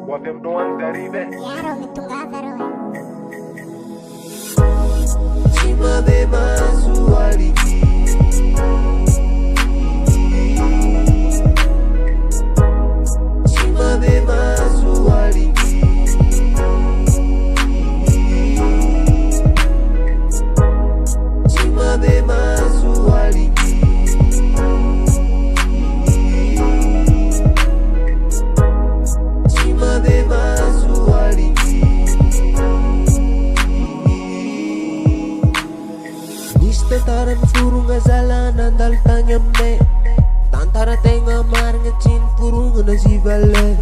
What them doing that even? Yaro, mitungada rohe. Chima bema sualiki Chima bema sualiki Chima bema sualiki Chima bema sualiki Tentaran furung azala nandal tanyamne Tantara tenga marnga chin furung na zivale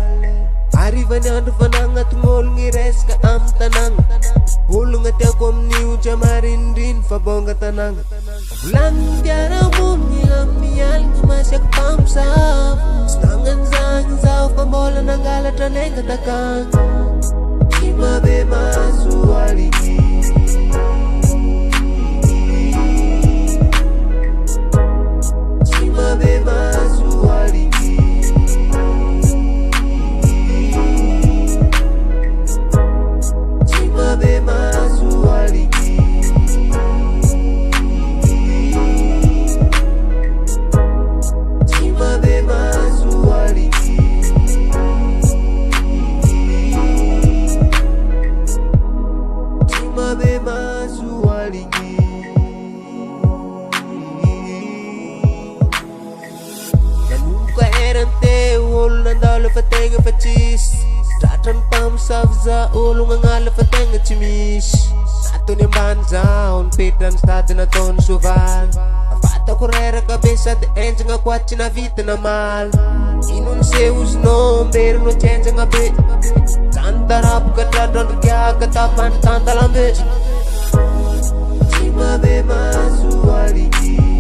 Arrivani andu fanangat ngol ngires ka am tanang Hulung at yakom niu jamarin rin fabonga tanang Ulang tiara mumni amnial kumasyak pamsap Stangan zang zaw pambola ng galatraneng katakang Chima bema sualiki bema sualiki Chima bema sualiki Chima bema sualiki Chima bema sualiki Nandalo fatenga pacis Tratran pam savza ulung angala fatenga chimis Ato ni banza on pitran stad na ton suvan Fata correra cabeça de enja nga kwatchi na vita na mal Inun seus no ber no chenja nga be Tantarap ka tradon kya katapan tantalambe Chima bema sualiki